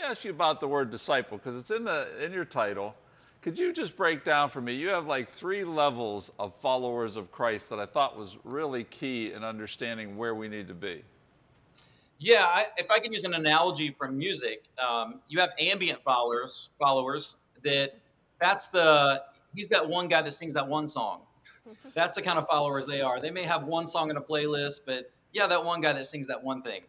ask you about the word disciple, because it's in your title. Could you just break down for me? You have like 3 levels of followers of Christ that I thought was really key in understanding where we need to be. Yeah, if I can use an analogy from music, you have ambient followers that's the he's that one guy that sings that one song. That's the kind of followers they are. They may have one song in a playlist, but yeah, that one guy that sings that one thing.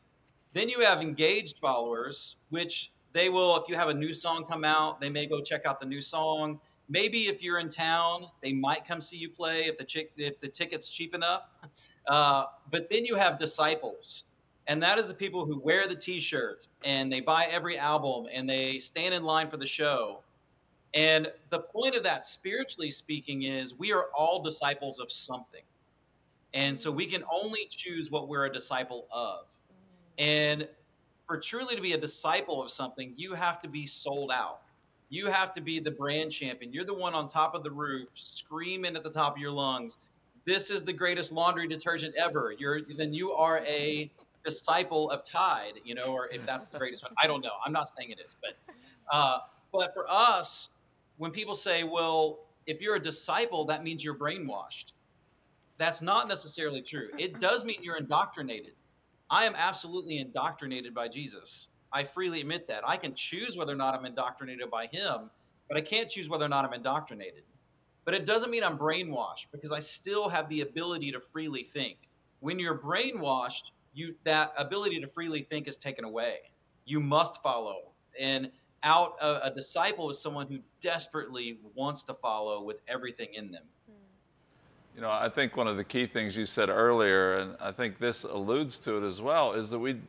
Then you have engaged followers, which they will, if you have a new song come out, they may go check out the new song. Maybe if you're in town, they might come see you play if the ticket's cheap enough. But then you have disciples, and that is the people who wear the T-shirts and they buy every album and they stand in line for the show. And the point of that, spiritually speaking, is we are all disciples of something. And so we can only choose what we're a disciple of. And for truly to be a disciple of something, you have to be sold out. You have to be the brand champion. You're the one on top of the roof, screaming at the top of your lungs, "This is the greatest laundry detergent ever." Then you are a disciple of Tide, or if that's the greatest one. I don't know. I'm not saying it is, but for us, when people say, "Well, if you're a disciple, that means you're brainwashed," that's not necessarily true. It does mean you're indoctrinated. I am absolutely indoctrinated by Jesus. I freely admit that. I can choose whether or not I'm indoctrinated by him, but I can't choose whether or not I'm indoctrinated. But it doesn't mean I'm brainwashed, because I still have the ability to freely think. When you're brainwashed, that ability to freely think is taken away. You must follow. And a disciple is someone who desperately wants to follow with everything in them. I think one of the key things you said earlier, and I think this alludes to it as well, is that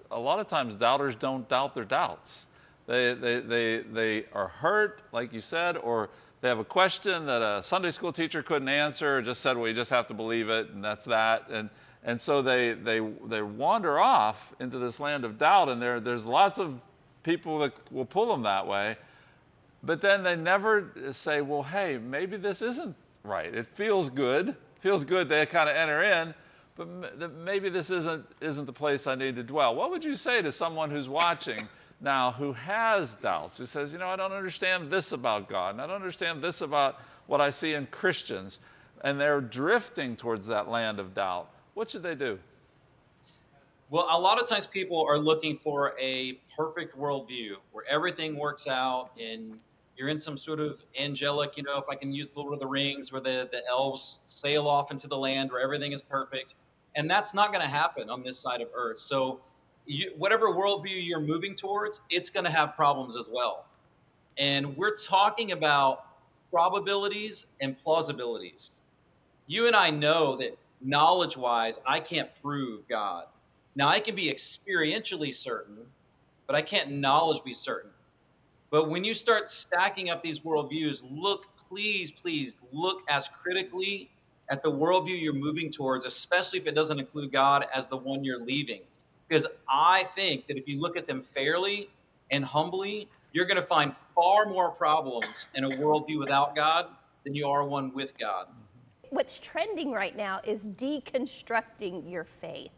a lot of times doubters don't doubt their doubts. They are hurt, like you said, or they have a question that a Sunday school teacher couldn't answer, or just said, well, you just have to believe it, and that's that. And so they wander off into this land of doubt, and there's lots of people that will pull them that way. But then they never say, well, hey, maybe this isn't right. It feels good. They kind of enter in, but maybe this isn't the place I need to dwell. What would you say to someone who's watching now who has doubts, who says, I don't understand this about God, and I don't understand this about what I see in Christians, and they're drifting towards that land of doubt? What should they do? Well, a lot of times people are looking for a perfect worldview where everything works out and you're in some sort of angelic, if I can use Lord of the Rings, where the elves sail off into the land where everything is perfect. And that's not going to happen on this side of Earth. So whatever worldview you're moving towards, it's going to have problems as well. And we're talking about probabilities and plausibilities. You and I know that knowledge-wise, I can't prove God. Now, I can be experientially certain, but I can't knowledge be certain. But when you start stacking up these worldviews, please look as critically at the worldview you're moving towards, especially if it doesn't include God as the one you're leaving. Because I think that if you look at them fairly and humbly, you're going to find far more problems in a worldview without God than you are one with God. What's trending right now is deconstructing your faith.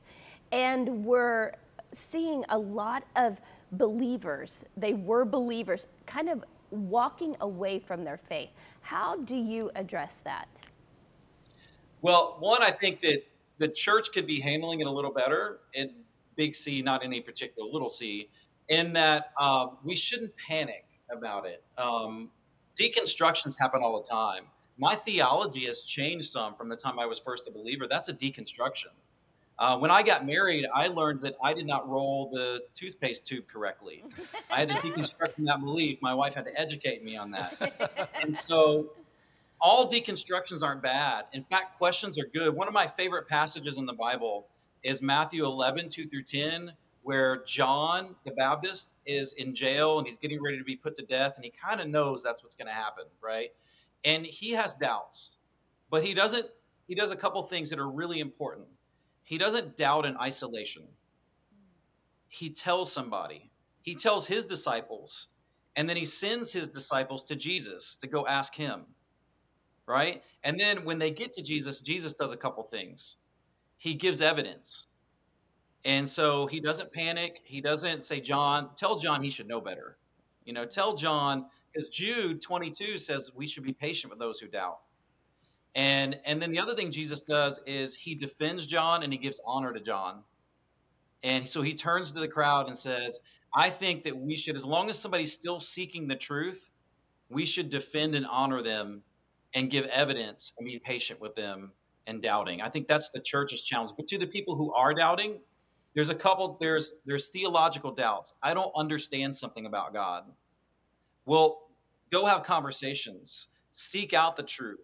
And we're seeing a lot of believers, they were believers, kind of walking away from their faith. How do you address that? Well, one, I think that the church could be handling it a little better, in big C, not any particular little c, in that we shouldn't panic about it. Deconstructions happen all the time. My theology has changed some from the time I was first a believer. That's a deconstruction. When I got married, I learned that I did not roll the toothpaste tube correctly. I had to deconstruct that belief. My wife had to educate me on that. And so all deconstructions aren't bad. In fact, questions are good. One of my favorite passages in the Bible is Matthew 11, 2 through 10, where John the Baptist is in jail and he's getting ready to be put to death. And he kind of knows that's what's going to happen, right? And he has doubts, but he does a couple things that are really important. He doesn't doubt in isolation. He tells somebody. He tells his disciples, and then he sends his disciples to Jesus to go ask him, right? And then when they get to Jesus, Jesus does a couple things. He gives evidence. And so he doesn't panic. He doesn't say, John, tell John he should know better. Tell John, because Jude 22 says we should be patient with those who doubt. And then the other thing Jesus does is he defends John and he gives honor to John. And so he turns to the crowd and says, I think that we should, as long as somebody's still seeking the truth, we should defend and honor them and give evidence and be patient with them and doubting. I think that's the church's challenge. But to the people who are doubting, there's theological doubts. I don't understand something about God. Well, go have conversations. Seek out the truth.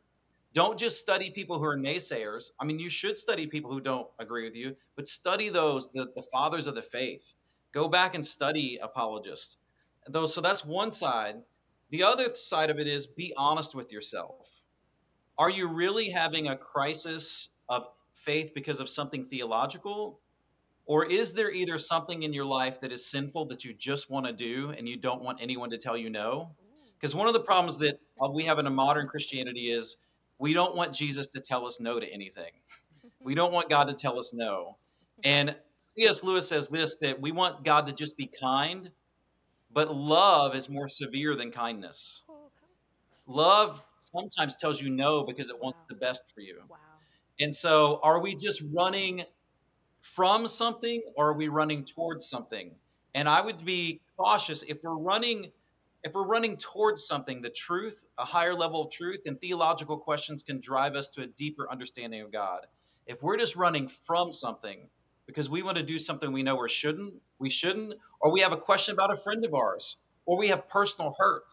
Don't just study people who are naysayers. I mean, you should study people who don't agree with you, but study the fathers of the faith. Go back and study apologists. So that's one side. The other side of it is be honest with yourself. Are you really having a crisis of faith because of something theological? Or is there either something in your life that is sinful that you just want to do and you don't want anyone to tell you no? Because one of the problems that we have in a modern Christianity is we don't want Jesus to tell us no to anything. We don't want God to tell us no. And C.S. Lewis says this, that we want God to just be kind, but love is more severe than kindness. Love sometimes tells you no because it wants the best for you. Wow. And so are we just running from something or are we running towards something? And I would be cautious if we're running towards something, the truth, a higher level of truth, and theological questions can drive us to a deeper understanding of God. If we're just running from something because we want to do something we know we shouldn't, or we have a question about a friend of ours, or we have personal hurt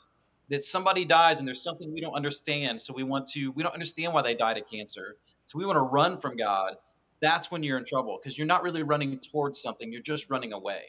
that somebody dies and there's something we don't understand. So we don't understand why they died of cancer. So we want to run from God. That's when you're in trouble because you're not really running towards something. You're just running away.